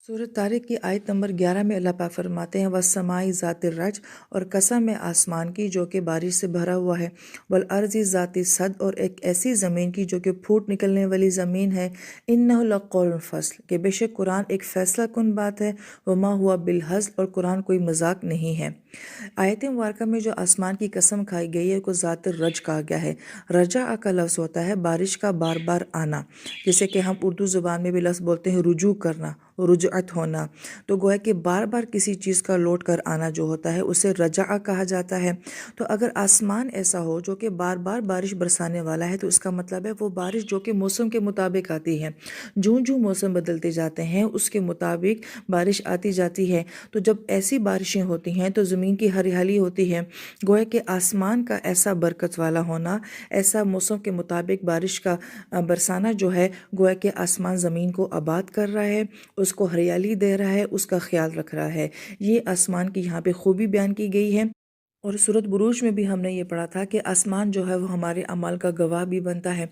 सूरह तारिक की आयत नंबर 11 में अल्लाह पाक फरमाते हैं वस्समाई ज़ाति रज, और कसम है आसमान की जो कि बारिश से भरा हुआ है, वल अर्ज़ी ज़ाति सद, और एक ऐसी ज़मीन की जो कि फूट निकलने वाली ज़मीन है। इन्नहु लक़ौलुन फ़स्ल, कि बेशक कुरान एक फ़ैसला कुन बात है, वमा हुआ बिलहज़्ल, और कुरान कोई मजाक नहीं है। आयत मुबारका में जो आसमान की कसम खाई गई है को ज़ात रज कहा गया है। रजा का लफ्ज़ होता है बारिश का बार बार आना, जिसे कि हम उर्दू ज़ुबान में भी लफ्ज़ बोलते हैं रुजू करना, रुजअत होना। तो गोया कि बार बार किसी चीज़ का लौट कर आना जो होता है उसे रजा कहा जाता है। तो अगर आसमान ऐसा हो जो कि बार बार बारिश बरसाने वाला है, तो इसका मतलब है वो बारिश जो कि मौसम के मुताबिक आती है। जूं जूं मौसम बदलते जाते हैं उसके मुताबिक बारिश आती जाती है। तो जब ऐसी बारिशें होती हैं तो ज़मीन की हरियाली होती है। गोया कि आसमान का ऐसा बरकत वाला होना, ऐसा मौसम के मुताबिक बारिश का बरसाना जो है, गोया कि आसमान ज़मीन को आबाद कर रहा है, उसको हरियाली दे रहा है, उसका ख्याल रख रहा है। ये आसमान की यहाँ पे खूबी बयान की गई है। और सूरत बुरूज में भी हमने ये पढ़ा था कि आसमान जो है वो हमारे अमाल का गवाह भी बनता है।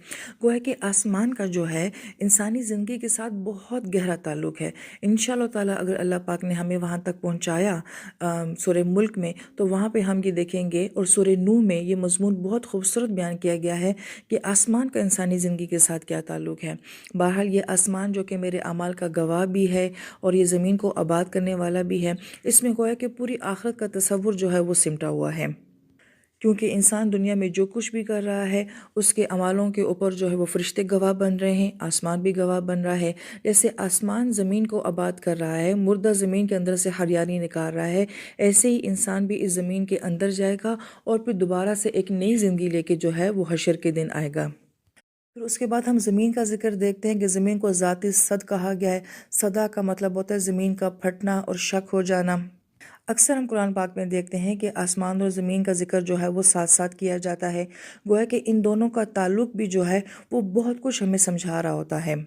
गोया कि आसमान का जो है इंसानी ज़िंदगी के साथ बहुत गहरा ताल्लुक़ है। इंशाअल्लाह ताला अगर अल्लाह पाक ने हमें वहाँ तक पहुँचाया सूरह मुल्क में, तो वहाँ पे हम ये देखेंगे, और सूरह नूह में ये मज़मून बहुत खूबसूरत बयान किया गया है कि आसमान का इंसानी ज़िंदगी के साथ क्या ताल्लुक़ है। बहरहाल ये आसमान जो कि मेरे अमाल का गवाह भी है और ये ज़मीन को आबाद करने वाला भी है, इसमें गोया कि पूरी आखिरत का तसव्वुर जो है वो सिमटा हुआ है। क्योंकि इंसान दुनिया में जो कुछ भी कर रहा है उसके अमालों के ऊपर जो है वो फरिश्ते गवाह बन रहे हैं, आसमान भी गवाह बन रहा है। जैसे आसमान ज़मीन को आबाद कर रहा है, मुर्दा ज़मीन के अंदर से हरियाली निकाल रहा है, ऐसे ही इंसान भी इस ज़मीन के अंदर जाएगा और फिर दोबारा से एक नई ज़िंदगी लेके जो है वो हशर के दिन आएगा। फिर उसके बाद हम ज़मीन का जिक्र देखते हैं कि ज़मीन को ज़ाती सद कहा गया है। सदा का मतलब होता है ज़मीन का फटना और शक हो जाना। अक्सर हम कुरान पाक में देखते हैं कि आसमान और ज़मीन का जिक्र जो है वो साथ साथ किया जाता है। गोया कि इन दोनों का ताल्लुक़ भी जो है वो बहुत कुछ हमें समझा रहा होता है।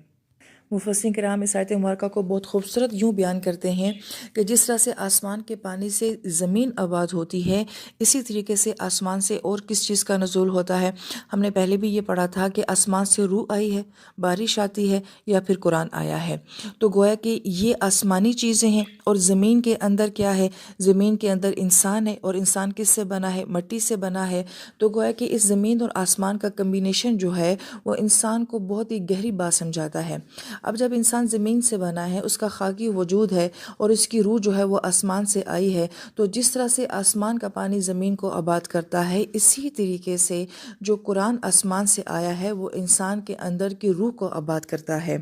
मुफस्सिरीन किराम इस आयत मुबारका को बहुत खूबसूरत यूँ बयान करते हैं कि जिस तरह से आसमान के पानी से ज़मीन आबाद होती है, इसी तरीके से आसमान से और किस चीज़ का नज़ूल होता है। हमने पहले भी ये पढ़ा था कि आसमान से रूह आई है, बारिश आती है, या फिर कुरान आया है। तो गोया कि ये आसमानी चीज़ें हैं। और ज़मीन के अंदर क्या है? ज़मीन के अंदर इंसान है, और इंसान किससे बना है? मट्टी से बना है। तो गोया कि इस ज़मीन और आसमान का कम्बिनेशन जो है वो इंसान को बहुत ही गहरी बात समझाता है। अब जब इंसान ज़मीन से बना है, उसका खाकी वजूद है और इसकी रूह जो है वो आसमान से आई है, तो जिस तरह से आसमान का पानी ज़मीन को आबाद करता है, इसी तरीके से जो कुरान आसमान से आया है वो इंसान के अंदर की रूह को आबाद करता है।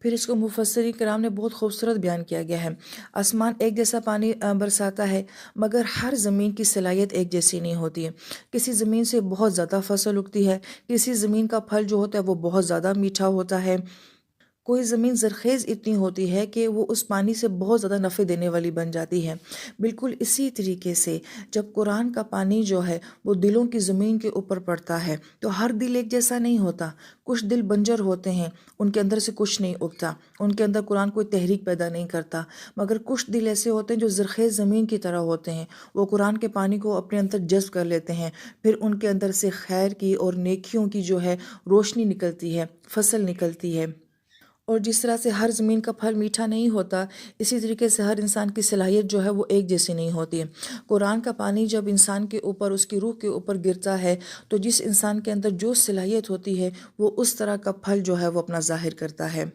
फिर इसको मुफस्सिरीन किराम ने बहुत खूबसूरत बयान किया गया है। आसमान एक जैसा पानी बरसाता है, मगर हर ज़मीन की सलाहियत एक जैसी नहीं होती है। किसी ज़मीन से बहुत ज़्यादा फसल उगती है, किसी ज़मीन का फल जो होता है वो बहुत ज़्यादा मीठा होता है। कोई ज़मीन ज़रख़ेज़ इतनी होती है कि वो उस पानी से बहुत ज़्यादा नफ़े देने वाली बन जाती है। बिल्कुल इसी तरीके से जब कुरान का पानी जो है वो दिलों की ज़मीन के ऊपर पड़ता है, तो हर दिल एक जैसा नहीं होता। कुछ दिल बंजर होते हैं, उनके अंदर से कुछ नहीं उगता, उनके अंदर कुरान कोई तहरीक पैदा नहीं करता। मगर कुछ दिल ऐसे होते हैं जो ज़रख़ेज़ ज़मीन की तरह होते हैं, वो कुरान के पानी को अपने अंदर जज़्ब कर लेते हैं। फिर उनके अंदर से खैर की और नेकियों की जो है रोशनी निकलती है, फसल निकलती है। और जिस तरह से हर ज़मीन का फल मीठा नहीं होता, इसी तरीके से हर इंसान की सलाहियत जो है वो एक जैसी नहीं होती है। कुरान का पानी जब इंसान के ऊपर, उसकी रूह के ऊपर गिरता है, तो जिस इंसान के अंदर जो सलाहियत होती है वो उस तरह का फल जो है वो अपना ज़ाहिर करता है।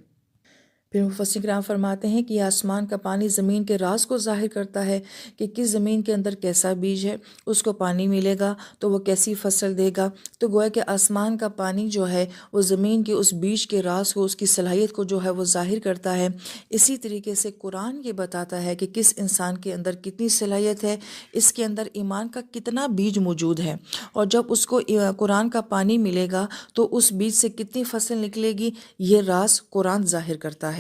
फिर मुफस्सिर किराम फरमाते हैं कि आसमान का पानी ज़मीन के राज को ज़ाहिर करता है कि किस ज़मीन के अंदर कैसा बीज है, उसको पानी मिलेगा तो वो कैसी फसल देगा। तो गोया कि आसमान का पानी जो है वो ज़मीन के उस बीज के राज को, उसकी सलाहियत को जो है वो ज़ाहिर करता है। इसी तरीके से कुरान ये बताता है कि किस इंसान के अंदर कितनी सलाहियत है, इसके अंदर ईमान का कितना बीज मौजूद है, और जब उसको कुरान का पानी मिलेगा तो उस बीज से कितनी फसल निकलेगी, ये राज कुरान ज़ाहिर करता है।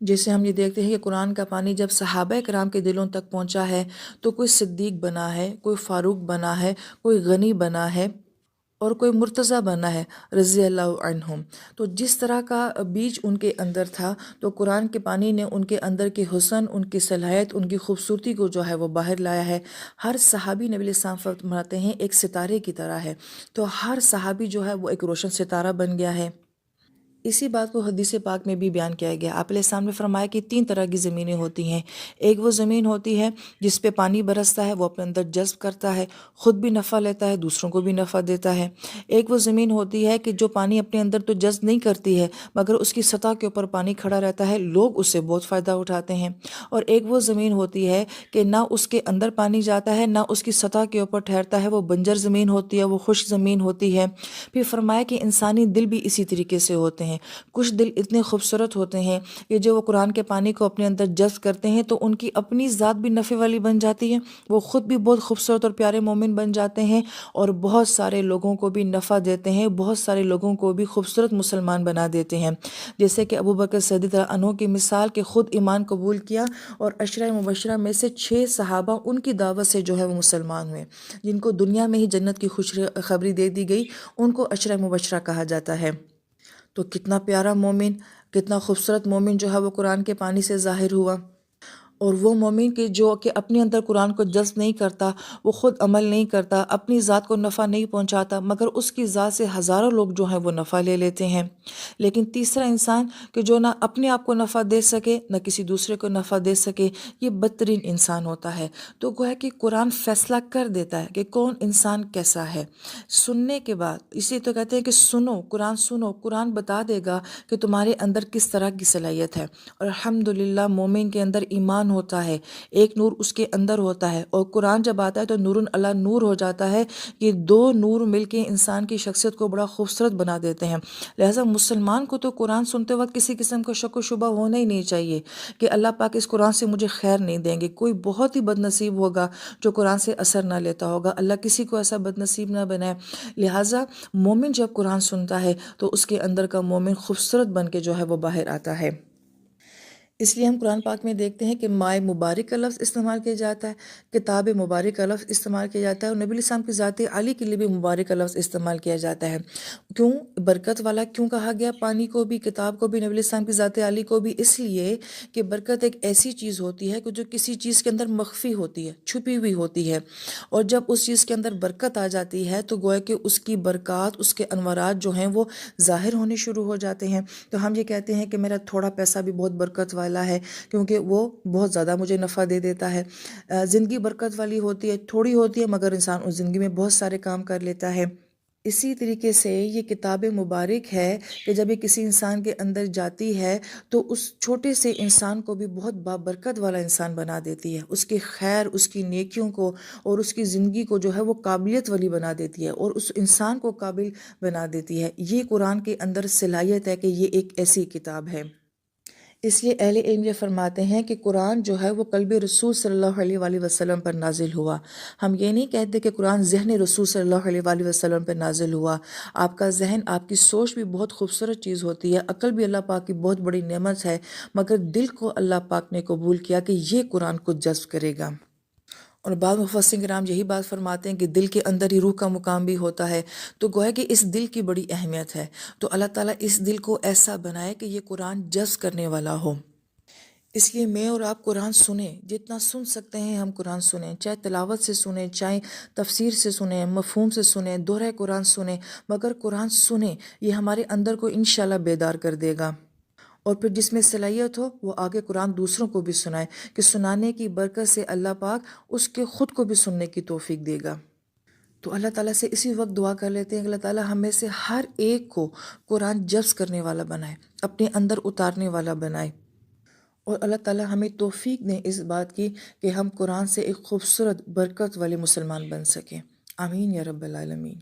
जैसे हम ये देखते हैं कि कुरान का पानी जब सहाबा कराम के दिलों तक पहुंचा है, तो कोई सिद्दीक बना है, कोई फ़ारूक बना है, कोई गनी बना है, और कोई मुर्तज़ा बना है रज़ी अल्लाह अन्हुम। तो जिस तरह का बीज उनके अंदर था, तो कुरान के पानी ने उनके अंदर के हुस्न, उनकी सलाहियत, उनकी खूबसूरती को जो है वो बाहर लाया है। हर सहाबी नबी अलैहिस्सलाम फरमाते हैं एक सितारे की तरह है, तो हर सहाबी जो है वो एक रोशन सितारा बन गया है। اسی بات کو حدیث پاک میں بھی بیان کیا گیا۔ آپ علیہ السلام نے فرمایا کہ 3 طرح کی زمینیں ہوتی ہیں۔ ایک وہ زمین ہوتی ہے جس پہ پانی برستا ہے، وہ اپنے اندر جذب کرتا ہے، خود بھی نفع لیتا ہے، دوسروں کو بھی نفع دیتا ہے۔ ایک وہ زمین ہوتی ہے کہ جو پانی اپنے اندر تو جذب نہیں کرتی ہے مگر اس کی سطح کے اوپر پانی کھڑا رہتا ہے، لوگ اس سے بہت فائدہ اٹھاتے ہیں۔ اور ایک وہ زمین ہوتی ہے کہ نہ اس کے اندر پانی جاتا ہے، نہ اس کی سطح کے اوپر ٹھہرتا ہے، وہ بنجر زمین ہوتی ہے، وہ خشک زمین ہوتی ہے۔ پھر فرمایا کہ انسانی دل بھی اسی طریقے سے ہوتے ہیں۔ کچھ دل اتنے خوبصورت ہوتے ہیں کہ جو وہ قرآن کے پانی کو اپنے اندر جذب کرتے ہیں تو ان کی اپنی ذات بھی نفع والی بن جاتی ہے، وہ خود بھی بہت خوبصورت اور پیارے مومن بن جاتے ہیں اور بہت سارے لوگوں کو بھی نفع دیتے ہیں، بہت سارے لوگوں کو بھی خوبصورت مسلمان بنا دیتے ہیں۔ جیسے کہ ابو بکر صدیق رضی اللہ عنہ کی مثال کہ خود ایمان قبول کیا اور عشرہ مبشرہ میں سے 6 صحابہ ان کی دعوت سے جو ہے وہ مسلمان ہوئے، جن کو دنیا میں ہی جنت کی خوشخبری دے دی گئی، ان کو عشرہ مبشرہ کہا جاتا ہے۔ تو کتنا پیارا مومن، کتنا خوبصورت مومن جو ہے وہ قرآن کے پانی سے ظاہر ہوا۔ اور وہ مومن کہ جو کہ اپنے اندر قرآن کو جذب نہیں کرتا، وہ خود عمل نہیں کرتا، اپنی ذات کو نفع نہیں پہنچاتا، مگر اس کی ذات سے ہزاروں لوگ جو ہیں وہ نفع لے لیتے ہیں۔ لیکن تیسرا انسان کہ جو نہ اپنے آپ کو نفع دے سکے نہ کسی دوسرے کو نفع دے سکے، یہ بدترین انسان ہوتا ہے۔ تو گویا کہ قرآن فیصلہ کر دیتا ہے کہ کون انسان کیسا ہے۔ سننے کے بعد اسی تو کہتے ہیں کہ سنو، قرآن بتا دے گا کہ تمہارے اندر کس طرح کی صلاحیت ہے۔ اور الحمدللہ مومن کے اندر ایمان ہوتا ہے، ایک نور اس کے اندر ہوتا ہے، اور قرآن جب آتا ہے تو نور علی نور ہو جاتا ہے۔ یہ 2 نور مل کے انسان کی شخصیت کو بڑا خوبصورت بنا دیتے ہیں۔ لہٰذا مسلمان کو تو قرآن سنتے وقت کسی قسم کا شک و شبہ ہونا ہی نہیں چاہیے کہ اللہ پاک اس قرآن سے مجھے خیر نہیں دیں گے۔ کوئی بہت ہی بد نصیب ہوگا جو قرآن سے اثر نہ لیتا ہوگا، اللہ کسی کو ایسا بد نصیب نہ بنائے۔ لہٰذا مومن جب قرآن سنتا ہے تو اس کے اندر کا مومن خوبصورت بن کے جو ہے وہ باہر آتا ہے۔ اس لیے ہم قرآن پاک میں دیکھتے ہیں کہ مائے مبارک کا لفظ استعمال کیا جاتا ہے، کتاب مبارک کا لفظ استعمال کیا جاتا ہے، اور نبی علیہ السلام کی ذات علی کے لیے بھی مبارک کا لفظ استعمال کیا جاتا ہے۔ کیوں برکت والا کیوں کہا گیا پانی کو بھی، کتاب کو بھی، نبی علیہ السلام کی ذات علی کو بھی؟ اس لیے کہ برکت ایک ایسی چیز ہوتی ہے کہ جو کسی چیز کے اندر مخفی ہوتی ہے، چھپی ہوئی ہوتی ہے، اور جب اس چیز کے اندر برکت آ جاتی ہے تو گویا کہ اس کی برکات، اس کے انوارات جو ہیں وہ ظاہر ہونے شروع ہو جاتے ہیں۔ تو ہم یہ کہتے ہیں کہ میرا تھوڑا پیسہ بھی بہت برکت والا ہے کیونکہ وہ بہت زیادہ مجھے نفع دے دیتا ہے۔ زندگی برکت والی ہوتی ہے، تھوڑی ہوتی ہے مگر انسان اس زندگی میں بہت سارے کام کر لیتا ہے۔ اسی طریقے سے یہ کتاب مبارک ہے کہ جب یہ کسی انسان کے اندر جاتی ہے تو اس چھوٹے سے انسان کو بھی بہت بابرکت والا انسان بنا دیتی ہے، اس کے خیر، اس کی نیکیوں کو اور اس کی زندگی کو جو ہے وہ قابلیت والی بنا دیتی ہے اور اس انسان کو قابل بنا دیتی ہے۔ یہ قرآن کے اندر صلاحیت ہے کہ یہ ایک ایسی کتاب ہے۔ اس لیے اہل علم یہ فرماتے ہیں کہ قرآن جو ہے وہ قلب رسول صلی اللہ علیہ وآلہ وسلم پر نازل ہوا۔ ہم یہ نہیں کہتے کہ قرآن ذہن رسول صلی اللہ علیہ وآلہ وسلم پر نازل ہوا۔ آپ کا ذہن، آپ کی سوچ بھی بہت خوبصورت چیز ہوتی ہے، عقل بھی اللہ پاک کی بہت بڑی نعمت ہے، مگر دل کو اللہ پاک نے قبول کیا کہ یہ قرآن کو جذب کرے گا۔ اور بعض مفسرین کرام یہی بات فرماتے ہیں کہ دل کے اندر ہی روح کا مقام بھی ہوتا ہے، تو گویا کہ اس دل کی بڑی اہمیت ہے۔ تو اللہ تعالیٰ اس دل کو ایسا بنائے کہ یہ قرآن جذب کرنے والا ہو۔ اس لیے میں اور آپ قرآن سنیں، جتنا سن سکتے ہیں ہم قرآن سنیں، چاہے تلاوت سے سنیں، چاہے تفسیر سے سنیں، مفہوم سے سنیں، دوہرہ قرآن سنیں، مگر قرآن سنیں، یہ ہمارے اندر کو انشاءاللہ بیدار کر دے گا۔ اور پھر جس میں صلاحیت ہو وہ آگے قرآن دوسروں کو بھی سنائے کہ سنانے کی برکت سے اللہ پاک اس کے خود کو بھی سننے کی توفیق دے گا۔ تو اللہ تعالیٰ سے اسی وقت دعا کر لیتے ہیں کہ اللہ تعالیٰ ہمیں سے ہر ایک کو قرآن جذب کرنے والا بنائے، اپنے اندر اتارنے والا بنائے، اور اللہ تعالیٰ ہمیں توفیق دیں اس بات کی کہ ہم قرآن سے ایک خوبصورت برکت والے مسلمان بن سکیں۔ آمین یا رب العالمین۔